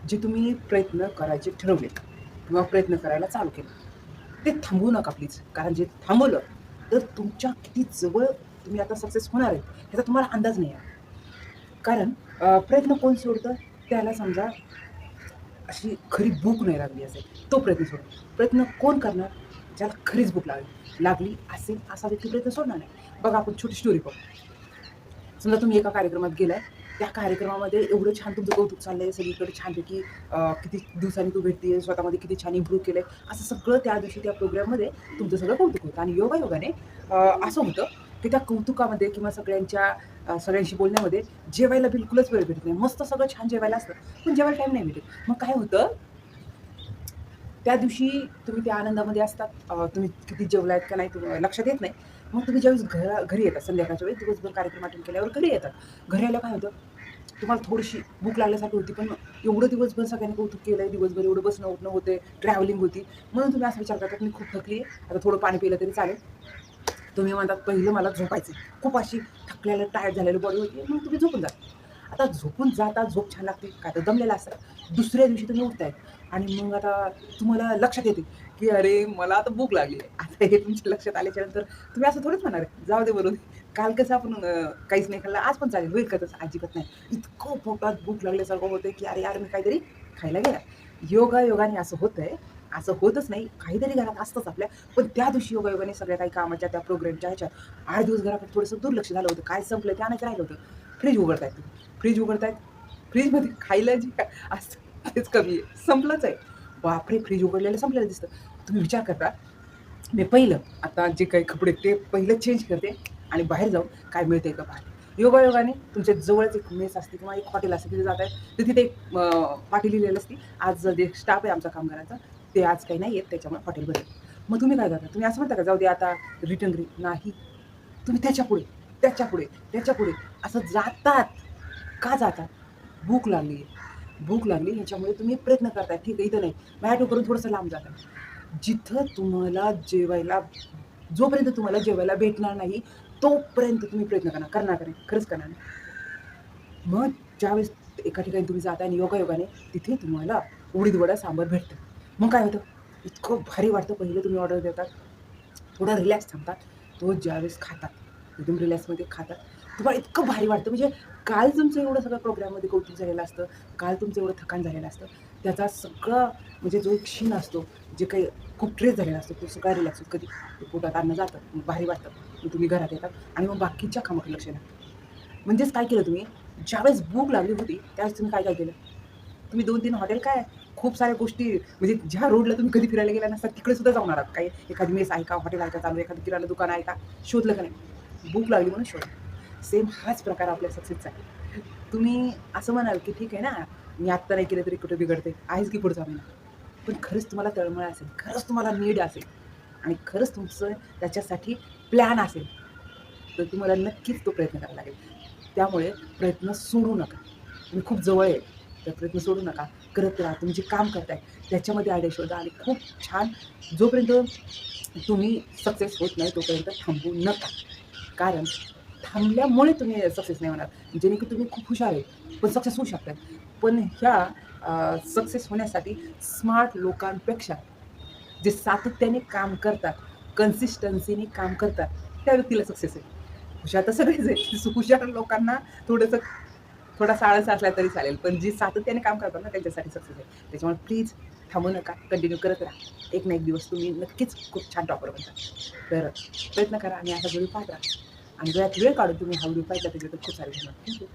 जे तुम्ही प्रयत्न करायचे ठरवलेत किंवा प्रयत्न करायला चालू केलं, ते थांबवू नका प्लीज. कारण जे थांबवलं, तर तुमच्या किती जवळ तुम्ही आता सक्सेस होणार आहेत, ह्याचा तुम्हाला अंदाज नाही आहे. कारण प्रयत्न कोण सोडतं? त्याला समजा अशी खरी भूक नाही लागली असेल, तो प्रयत्न सोडतो. प्रयत्न कोण करणार? ज्याला खरीच भूक लागली लागली असेल असा व्यक्ती प्रयत्न सोडणार नाही. बघा आपण छोटी स्टोरी पाहू. समजा तुम्ही एका कार्यक्रमात गेलाय, त्या कार्यक्रमामध्ये एवढं छान तुमचं कौतुक चाललंय, सगळीकडे छानपैकी किती दिवसांनी तू भेटतीये, स्वतःमध्ये किती छान इम्प्रूव्ह केलंय, असं सगळं त्या दिवशी त्या प्रोग्राममध्ये तुमचं सगळं कौतुक होतं. आणि योगायोगाने असं होतं की त्या कौतुकामध्ये किंवा सगळ्यांशी बोलण्यामध्ये जेवायला बिलकुलच वेळ भेटत नाही. मस्त सगळं छान जेवायला असतं, पण जेवायला टाईम नाही भेटत. मग काय होतं, त्या दिवशी तुम्ही त्या आनंदामध्ये असतात, तुम्ही किती जेवलात का नाही तुम्हाला लक्षात येत नाही. मग तुम्ही ज्यावेळेस घरी येतात संध्याकाळच्या वेळेस, दिवसभर कार्यक्रम अटेंड केल्यावर घरी येतात. घरी आल्यावर काय होतं, तुम्हाला थोडीशी भूक लागल्यासारखी होती, पण एवढं दिवसभर सगळ्यांनी कौतुक केलंय, दिवसभर एवढं बसणं उठणं होते, ट्रॅव्हलिंग होती, म्हणून तुम्ही असा विचार करता मी खूप थकली आहे, आता थोडं पाणी पिलं तरी चालेल. तुम्ही म्हणतात पहिलं मला झोपायचं, खूप अशी थकलेलं टायर्ड झालेली बॉडी होती, मग तुम्ही झोपून जा. आता झोपून जाता, झोप छान लागते, काय तर दमलेला असतात. दुसऱ्या दिवशी तुम्ही उठताय आणि मग आता तुम्हाला लक्षात येते की अरे मला आता भूक लागली आहे. आता हे तुमच्या लक्षात आल्याच्या नंतर तुम्ही असं थोडंच म्हणणार आहे, जाऊ दे बोलून, काल कसं आपण काहीच नाही खाल्लं, आज पण चालेल, होईल का तसं? अजिबात नाही. इतकं पोटात भूक लागल्यासारखं होतंय की अरे यार मी काहीतरी खायला गेला. योगायोगाने असं होतंय, असं होतच नाही, काहीतरी घरात असतंच आपल्या. पण त्या दिवशी योगायोगाने सगळ्या काही कामाच्या त्या प्रोग्रामच्या ह्याच्यात 8 दिवस घराकडे थोडंसं दुर्लक्ष झालं होतं. काय संपलं ते आणायचं राहिलं होतं. फ्रीज उघडतायत तुम्ही, फ्रीज उघडतायत, फ्रीजमध्ये खायला जे काय असतं तेच कमी आहे, संपलंच आहे. बापरे! फ्रीज उघडलेलं संपलेलं दिसतं. तुम्ही विचार करता, मी पहिलं आता जे काही कपडे ते पहिलं चेंज करते आणि बाहेर जाऊन काय मिळतंय का पाहते. योगायोगाने तुमच्या जवळच एक मेस असते किंवा एक हॉटेल असते, तिथे जाताय तर तिथे एक पाटी लिहिलेली असते, आज जे स्टाफ आहे आमचा कामगारांचा, ते आज काही नाही येत त्याच्यामुळे हॉटेल बंद आहे. मग तुम्ही काय करता? तुम्ही असं म्हणता का जाऊ दे आता रिटर्न घरी? नाही. तुम्ही त्याच्यापुढे, त्याच्यापुढे, त्याच्यापुढे असं जातात. का जातात? भूक लागली आहे. भूक लागली ह्याच्यामुळे तुम्ही प्रयत्न करताय. ठीक आहे, इथं नाही. मॅटो करून थोडंसं लांब जाताय. जिथं तुम्हाला जेवायला जोपर्यंत तुम्हाला जेवायला भेटणार नाही, तोपर्यंत तुम्ही प्रयत्न करणार. करणार का नाही? खरंच करणार नाही. मग ज्यावेळेस एका ठिकाणी तुम्ही जाताय आणि योगायोगाने तिथे तुम्हाला उडीद वडा सांबार भेटतं. मग काय होतं? इतकं भारी वाटतं. पहिले तुम्ही ऑर्डर देतात, थोडा रिलॅक्स थांबतात. तो ज्यावेळेस खातात, एकदम रिलॅक्समध्ये खातात, तुम्हाला इतकं भारी वाटतं. म्हणजे काल तुमचं एवढं सगळं प्रोग्राममध्ये कौतुक झालेलं असतं, काल तुमचं एवढं थकान झालेलं असतं, त्याचा सगळं म्हणजे जो एक क्षीण असतो, जे काही खूप ट्रेस झालेला असतो, तो सगळा रिलॅक्स होतो. कधी ते पोटात अन्न जातं, मग भारी वाटतं. मग तुम्ही घरात येतात आणि मग बाकीच्या कामाकडे लक्ष लागतं. म्हणजेच काय केलं तुम्ही, ज्यावेळेस भूक लागली होती, त्यावेळेस तुम्ही काय काय केलं? तुम्ही 2-3 हॉटेल काय, खूप साऱ्या गोष्टी म्हणजे ज्या रोडला तुम्ही कधी फिरायला गेला नसतात तिकडे सुद्धा जाऊन आलात. काही एखादी मेस आहे का? हॉटेल आहे का चालू? एखादं किराणा दुकान आहे का? शोधलं का नाही? भूक लागली म्हणून शोधलं. सेम हाच प्रकार आपल्या सक्सेसचा आहे. तुम्ही असं म्हणाल, की ठीक आहे ना, मी आत्ता नाही केलं तरी कुठे बिघडते, आहेच की पुढचा महिना. पण खरंच तुम्हाला तळमळ असेल, खरंच तुम्हाला नीड असेल आणि खरंच तुमचं त्याच्यासाठी प्लॅन असेल, तर तुम्हाला नक्कीच तो प्रयत्न करावा लागेल. त्यामुळे प्रयत्न सोडू नका. तुम्ही खूप जवळ आहे, तर प्रयत्न सोडू नका. करत राहा. तुम्ही जे काम करताय त्याच्यामध्ये आयडिया शोधा आणि खूप छान जोपर्यंत तुम्ही सक्सेस होत नाही तोपर्यंत थांबू नका. कारण थांबल्यामुळे तुम्ही सक्सेस नाही होणार. जेणेकरून तुम्ही खूप हुशार आहे, पण सक्सेस होऊ शकतात. पण ह्या सक्सेस होण्यासाठी स्मार्ट लोकांपेक्षा जे सातत्याने काम करतात, कन्सिस्टन्सीने काम करतात, त्या व्यक्तीला सक्सेस आहे. हुशार तर सगळेच आहेत. हुशार लोकांना थोडंसं थोडासा आळस असला तरी चालेल, पण जी सातत्याने काम करतात ना त्यांच्यासाठी सक्सेस आहे. त्याच्यामुळे प्लीज थांबू नका, कंटिन्यू करत राहा. एक ना एक दिवस तुम्ही नक्कीच खूप छान टॉपर बनता. तर प्रयत्न करा आणि असा व्हिडिओ पाहत राहा आणि वेळात वेळ काढून तुम्ही हा व्हिडिओ पाहिला तर खूप सारे धन्यवाद. थँक्यू.